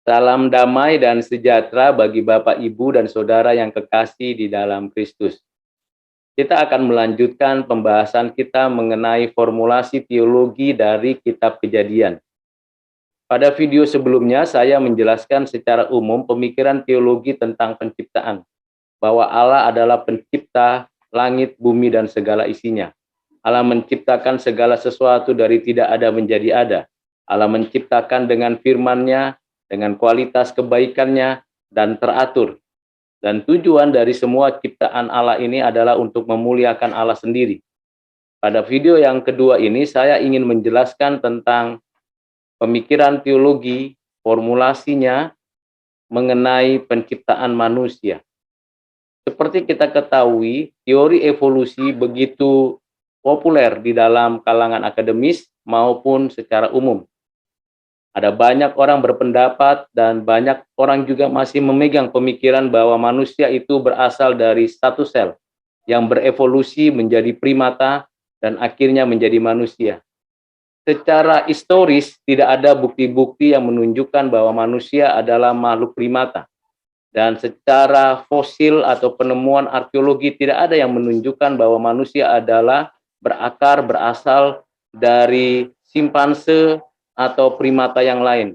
Salam damai dan sejahtera bagi Bapak, Ibu, dan Saudara yang kekasih di dalam Kristus. Kita akan melanjutkan pembahasan kita mengenai formulasi teologi dari Kitab Kejadian. Pada video sebelumnya, saya menjelaskan secara umum pemikiran teologi tentang penciptaan, bahwa Allah adalah pencipta langit, bumi, dan segala isinya. Allah menciptakan segala sesuatu dari tidak ada menjadi ada. Allah menciptakan dengan firman-Nya, dengan kualitas kebaikannya, dan teratur. Dan tujuan dari semua ciptaan Allah ini adalah untuk memuliakan Allah sendiri. Pada video yang kedua ini, saya ingin menjelaskan tentang pemikiran teologi, formulasinya mengenai penciptaan manusia. Seperti kita ketahui, teori evolusi begitu populer di dalam kalangan akademis maupun secara umum. Ada banyak orang berpendapat dan banyak orang juga masih memegang pemikiran bahwa manusia itu berasal dari satu sel yang berevolusi menjadi primata dan akhirnya menjadi manusia. Secara historis tidak ada bukti-bukti yang menunjukkan bahwa manusia adalah makhluk primata. Dan secara fosil atau penemuan arkeologi tidak ada yang menunjukkan bahwa manusia adalah berasal dari simpanse atau primata yang lain.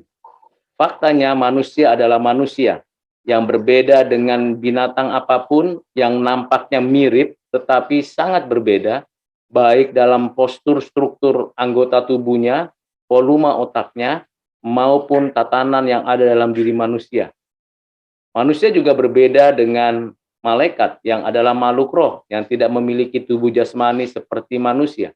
Faktanya manusia adalah manusia yang berbeda dengan binatang apapun yang nampaknya mirip tetapi sangat berbeda, baik dalam postur struktur anggota tubuhnya, volume otaknya, maupun tatanan yang ada dalam diri manusia. Manusia juga berbeda dengan malaikat yang adalah makhluk roh yang tidak memiliki tubuh jasmani seperti manusia,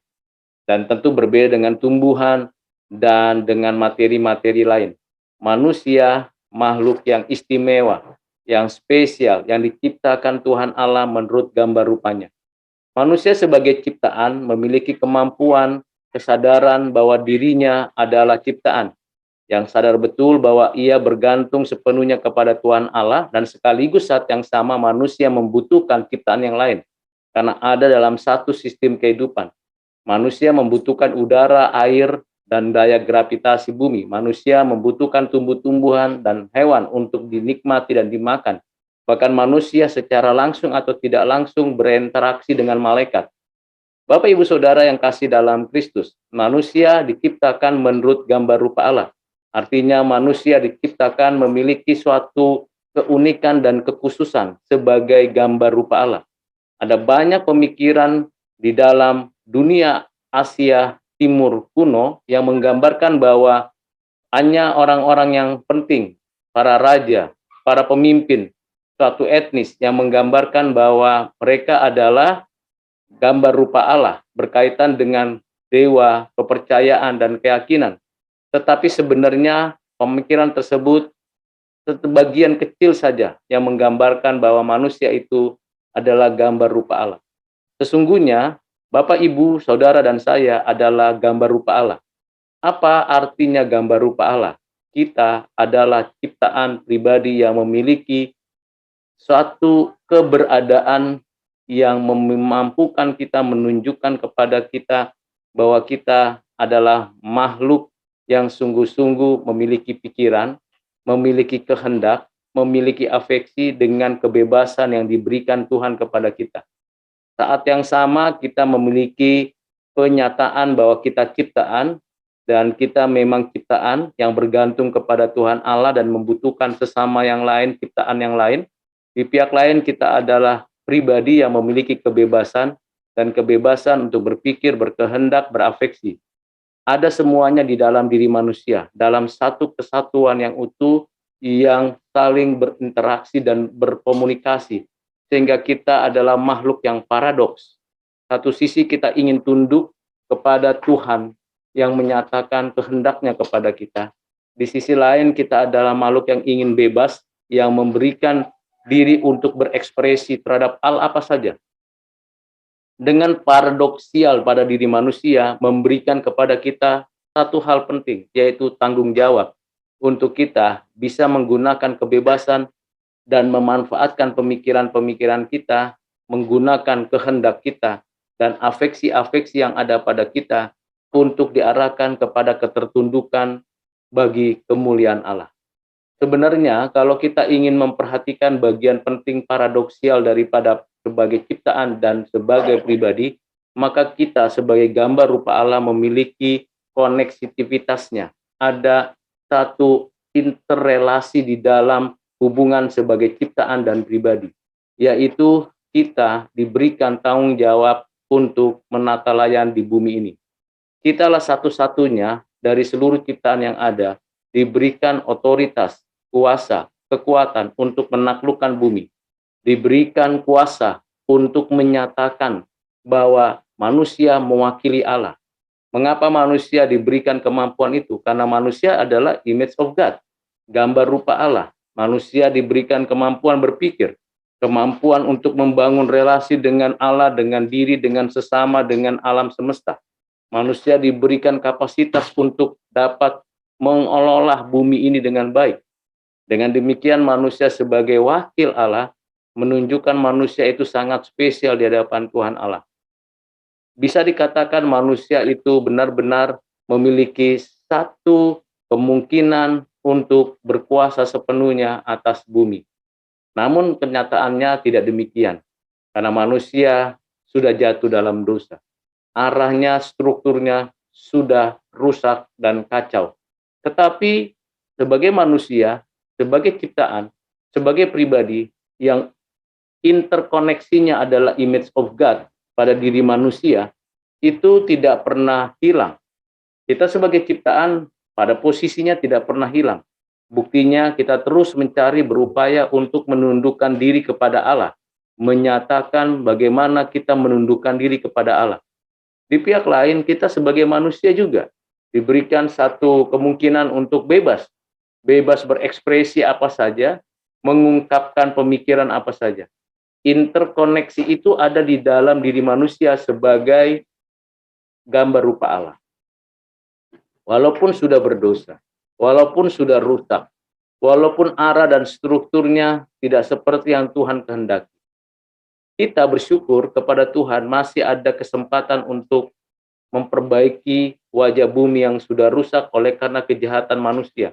dan tentu berbeda dengan tumbuhan dan dengan materi-materi lain. Manusia makhluk yang istimewa, yang spesial, yang diciptakan Tuhan Allah menurut gambar rupanya. Manusia sebagai ciptaan memiliki kemampuan, kesadaran bahwa dirinya adalah ciptaan, yang sadar betul bahwa ia bergantung sepenuhnya kepada Tuhan Allah, dan sekaligus saat yang sama manusia membutuhkan ciptaan yang lain, karena ada dalam satu sistem kehidupan. Manusia membutuhkan udara, air, dan daya gravitasi bumi. Manusia membutuhkan tumbuh-tumbuhan dan hewan untuk dinikmati dan dimakan. Bahkan manusia secara langsung atau tidak langsung berinteraksi dengan malaikat. Bapak, Ibu, Saudara yang kasih dalam Kristus, manusia diciptakan menurut gambar rupa Allah. Artinya manusia diciptakan memiliki suatu keunikan dan kekhususan sebagai gambar rupa Allah. Ada banyak pemikiran di dalam dunia Asia Timur kuno yang menggambarkan bahwa hanya orang-orang yang penting, para raja, para pemimpin, suatu etnis yang menggambarkan bahwa mereka adalah gambar rupa Allah berkaitan dengan dewa, kepercayaan, dan keyakinan. Tetapi sebenarnya pemikiran tersebut sebagian kecil saja yang menggambarkan bahwa manusia itu adalah gambar rupa Allah. Sesungguhnya Bapak, Ibu, Saudara, dan saya adalah gambar rupa Allah. Apa artinya gambar rupa Allah? Kita adalah ciptaan pribadi yang memiliki suatu keberadaan yang memampukan kita, menunjukkan kepada kita bahwa kita adalah makhluk yang sungguh-sungguh memiliki pikiran, memiliki kehendak, memiliki afeksi dengan kebebasan yang diberikan Tuhan kepada kita. Saat yang sama kita memiliki penyataan bahwa kita ciptaan, dan kita memang ciptaan yang bergantung kepada Tuhan Allah dan membutuhkan sesama yang lain, ciptaan yang lain. Di pihak lain kita adalah pribadi yang memiliki kebebasan dan kebebasan untuk berpikir, berkehendak, berafeksi. Ada semuanya di dalam diri manusia, dalam satu kesatuan yang utuh yang saling berinteraksi dan berkomunikasi. Sehingga kita adalah makhluk yang paradoks. Satu sisi kita ingin tunduk kepada Tuhan yang menyatakan kehendaknya kepada kita. Di sisi lain kita adalah makhluk yang ingin bebas, yang memberikan diri untuk berekspresi terhadap hal apa saja. Dengan paradoksial pada diri manusia memberikan kepada kita satu hal penting, yaitu tanggung jawab untuk kita bisa menggunakan kebebasan dan memanfaatkan pemikiran-pemikiran kita, menggunakan kehendak kita, dan afeksi-afeksi yang ada pada kita untuk diarahkan kepada ketertundukan bagi kemuliaan Allah. Sebenarnya kalau kita ingin memperhatikan bagian penting paradoksial daripada sebagai ciptaan dan sebagai pribadi, maka kita sebagai gambar rupa Allah memiliki koneksitivitasnya. Ada satu interrelasi di dalam hubungan sebagai ciptaan dan pribadi, yaitu kita diberikan tanggung jawab untuk menata layan di bumi ini. Kitalah satu-satunya dari seluruh ciptaan yang ada diberikan otoritas, kuasa, kekuatan untuk menaklukkan bumi, diberikan kuasa untuk menyatakan bahwa manusia mewakili Allah. Mengapa manusia diberikan kemampuan itu? Karena manusia adalah image of God, gambar rupa Allah. Manusia diberikan kemampuan berpikir, kemampuan untuk membangun relasi dengan Allah, dengan diri, dengan sesama, dengan alam semesta. Manusia diberikan kapasitas untuk dapat mengelola bumi ini dengan baik. Dengan demikian manusia sebagai wakil Allah menunjukkan manusia itu sangat spesial di hadapan Tuhan Allah. Bisa dikatakan manusia itu benar-benar memiliki satu kemungkinan untuk berkuasa sepenuhnya atas bumi. Namun kenyataannya tidak demikian, karena manusia sudah jatuh dalam dosa. Arahnya, strukturnya sudah rusak dan kacau. Tetapi sebagai manusia, sebagai ciptaan, sebagai pribadi yang interkoneksinya adalah image of God pada diri manusia, itu tidak pernah hilang. Kita sebagai ciptaan pada posisinya tidak pernah hilang. Buktinya kita terus mencari, berupaya untuk menundukkan diri kepada Allah, menyatakan bagaimana kita menundukkan diri kepada Allah. Di pihak lain, kita sebagai manusia juga diberikan satu kemungkinan untuk bebas berekspresi apa saja, mengungkapkan pemikiran apa saja. Interkoneksi itu ada di dalam diri manusia sebagai gambar rupa Allah. Walaupun sudah berdosa, walaupun sudah rusak, walaupun arah dan strukturnya tidak seperti yang Tuhan kehendaki, kita bersyukur kepada Tuhan masih ada kesempatan untuk memperbaiki wajah bumi yang sudah rusak oleh karena kejahatan manusia.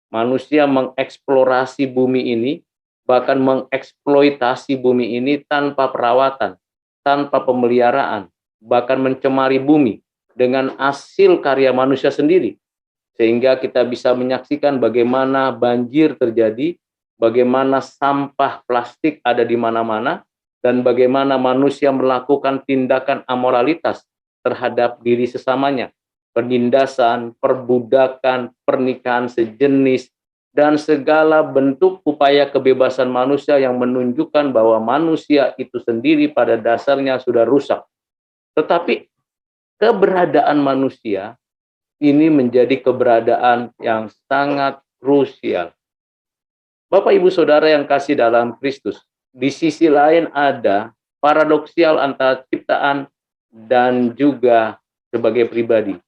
Manusia mengeksplorasi bumi ini, bahkan mengeksploitasi bumi ini tanpa perawatan, tanpa pemeliharaan, bahkan mencemari bumi dengan hasil karya manusia sendiri. Sehingga kita bisa menyaksikan bagaimana banjir terjadi, bagaimana sampah plastik ada di mana-mana, dan bagaimana manusia melakukan tindakan amoralitas terhadap diri sesamanya. Penindasan, perbudakan, pernikahan sejenis, dan segala bentuk upaya kebebasan manusia yang menunjukkan bahwa manusia itu sendiri pada dasarnya sudah rusak. Tetapi keberadaan manusia ini menjadi keberadaan yang sangat krusial. Bapak, Ibu, Saudara yang kasih dalam Kristus, di sisi lain ada paradoksial antara ciptaan dan juga sebagai pribadi.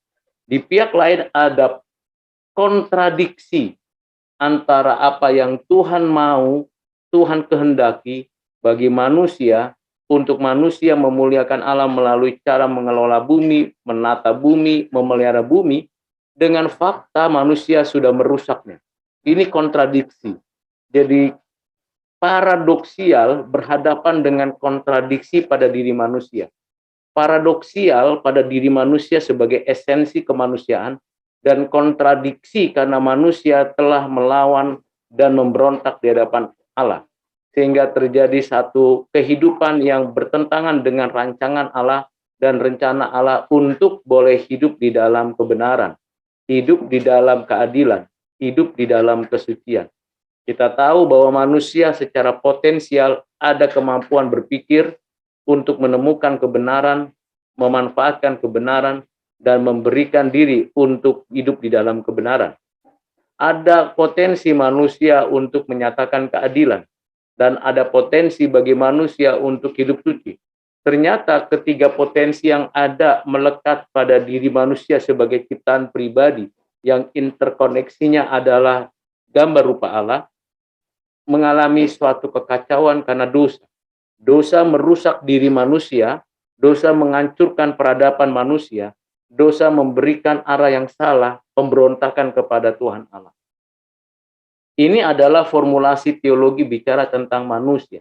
Di pihak lain ada kontradiksi antara apa yang Tuhan mau, Tuhan kehendaki bagi manusia, untuk manusia memuliakan Allah melalui cara mengelola bumi, menata bumi, memelihara bumi, dengan fakta manusia sudah merusaknya. Ini kontradiksi. Jadi paradoksial berhadapan dengan kontradiksi pada diri manusia. Paradoksial pada diri manusia sebagai esensi kemanusiaan, dan kontradiksi karena manusia telah melawan dan memberontak di hadapan Allah. Sehingga terjadi satu kehidupan yang bertentangan dengan rancangan Allah dan rencana Allah untuk boleh hidup di dalam kebenaran, hidup di dalam keadilan, hidup di dalam kesucian. Kita tahu bahwa manusia secara potensial ada kemampuan berpikir untuk menemukan kebenaran, memanfaatkan kebenaran, dan memberikan diri untuk hidup di dalam kebenaran. Ada potensi manusia untuk menyatakan keadilan, dan ada potensi bagi manusia untuk hidup suci. Ternyata ketiga potensi yang ada melekat pada diri manusia sebagai ciptaan pribadi yang interkoneksinya adalah gambar rupa Allah, mengalami suatu kekacauan karena dosa. Dosa merusak diri manusia, dosa menghancurkan peradaban manusia, dosa memberikan arah yang salah, pemberontakan kepada Tuhan Allah. Ini adalah formulasi teologi bicara tentang manusia.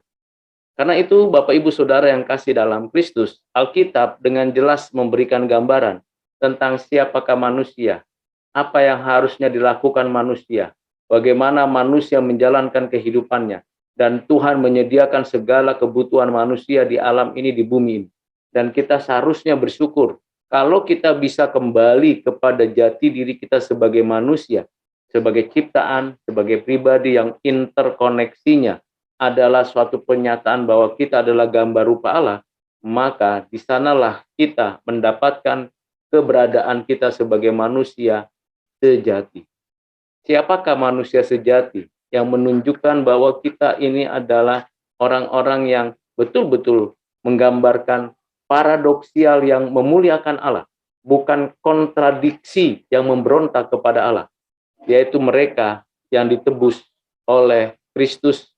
Karena itu Bapak Ibu Saudara yang kasih dalam Kristus, Alkitab dengan jelas memberikan gambaran tentang siapakah manusia, apa yang harusnya dilakukan manusia, bagaimana manusia menjalankan kehidupannya, dan Tuhan menyediakan segala kebutuhan manusia di alam ini, di bumi ini. Dan kita seharusnya bersyukur kalau kita bisa kembali kepada jati diri kita sebagai manusia, sebagai ciptaan, sebagai pribadi yang interkoneksinya adalah suatu pernyataan bahwa kita adalah gambar rupa Allah, maka di sanalah kita mendapatkan keberadaan kita sebagai manusia sejati. Siapakah manusia sejati? Yang menunjukkan bahwa kita ini adalah orang-orang yang betul-betul menggambarkan paradoksial yang memuliakan Allah, bukan kontradiksi yang memberontak kepada Allah, yaitu mereka yang ditebus oleh Kristus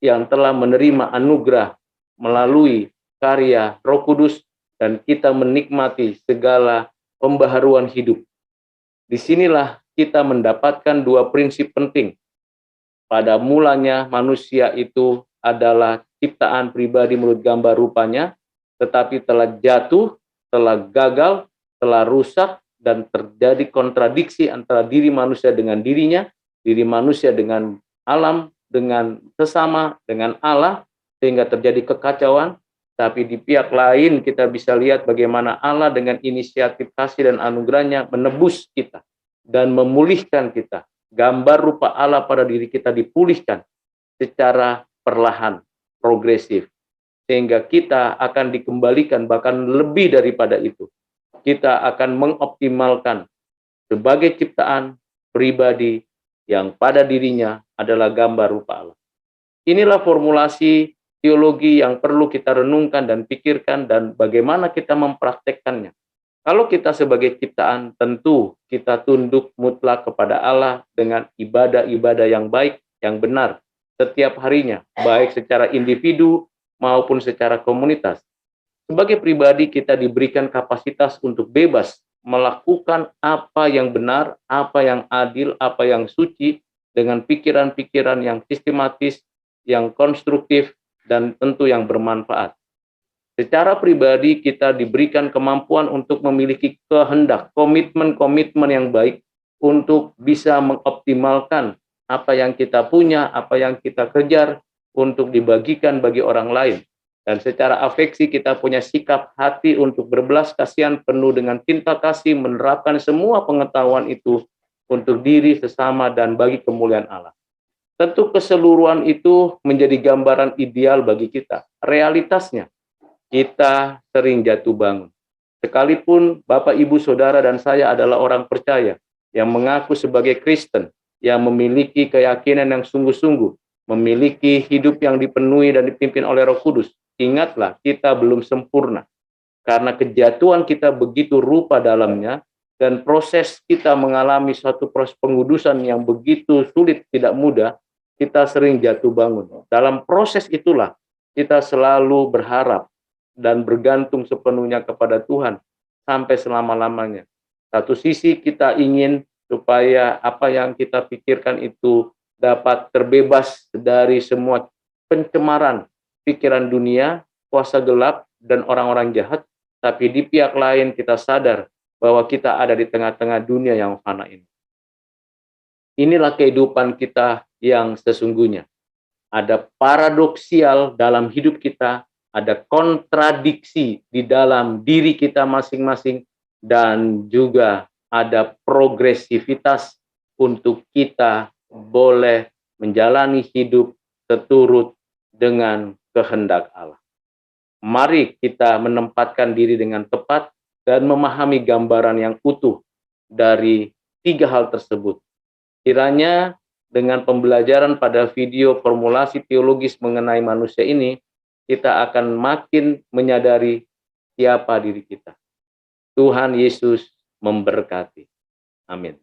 yang telah menerima anugerah melalui karya Roh Kudus, dan kita menikmati segala pembaharuan hidup. Disinilah kita mendapatkan dua prinsip penting. Pada mulanya manusia itu adalah ciptaan pribadi menurut gambar rupanya, tetapi telah jatuh, telah gagal, telah rusak, dan terjadi kontradiksi antara diri manusia dengan dirinya, diri manusia dengan alam, dengan sesama, dengan Allah, sehingga terjadi kekacauan. Tapi di pihak lain kita bisa lihat bagaimana Allah dengan inisiatif kasih dan anugerahnya menebus kita dan memulihkan kita. Gambar rupa Allah pada diri kita dipulihkan secara perlahan, progresif, sehingga kita akan dikembalikan, bahkan lebih daripada itu. Kita akan mengoptimalkan sebagai ciptaan pribadi yang pada dirinya adalah gambar rupa Allah. Inilah formulasi teologi yang perlu kita renungkan dan pikirkan, dan bagaimana kita mempraktekkannya. Kalau kita sebagai ciptaan, tentu kita tunduk mutlak kepada Allah dengan ibadah-ibadah yang baik, yang benar, setiap harinya, baik secara individu maupun secara komunitas. Sebagai pribadi kita diberikan kapasitas untuk bebas melakukan apa yang benar, apa yang adil, apa yang suci, dengan pikiran-pikiran yang sistematis, yang konstruktif, dan tentu yang bermanfaat. Secara pribadi kita diberikan kemampuan untuk memiliki kehendak, komitmen-komitmen yang baik untuk bisa mengoptimalkan apa yang kita punya, apa yang kita kejar untuk dibagikan bagi orang lain. Dan secara afeksi kita punya sikap hati untuk berbelas kasihan penuh dengan cinta kasih, menerapkan semua pengetahuan itu untuk diri, sesama, dan bagi kemuliaan Allah. Tentu keseluruhan itu menjadi gambaran ideal bagi kita. Realitasnya, kita sering jatuh bangun. Sekalipun Bapak, Ibu, Saudara, dan saya adalah orang percaya yang mengaku sebagai Kristen, yang memiliki keyakinan yang sungguh-sungguh, memiliki hidup yang dipenuhi dan dipimpin oleh Roh Kudus, ingatlah kita belum sempurna. Karena kejatuhan kita begitu rupa dalamnya, dan proses kita mengalami suatu proses pengudusan yang begitu sulit, tidak mudah, kita sering jatuh bangun. Dalam proses itulah kita selalu berharap dan bergantung sepenuhnya kepada Tuhan sampai selama-lamanya. Satu sisi kita ingin supaya apa yang kita pikirkan itu dapat terbebas dari semua pencemaran pikiran dunia, kuasa gelap, dan orang-orang jahat. Tapi di pihak lain kita sadar bahwa kita ada di tengah-tengah dunia yang fana ini. Inilah kehidupan kita yang sesungguhnya. Ada paradoksial dalam hidup kita, ada kontradiksi di dalam diri kita masing-masing, dan juga ada progresivitas untuk kita boleh menjalani hidup seturut dengan kehendak Allah. Mari kita menempatkan diri dengan tepat dan memahami gambaran yang utuh dari tiga hal tersebut. Kiranya dengan pembelajaran pada video formulasi teologis mengenai manusia ini, kita akan makin menyadari siapa diri kita. Tuhan Yesus memberkati. Amin.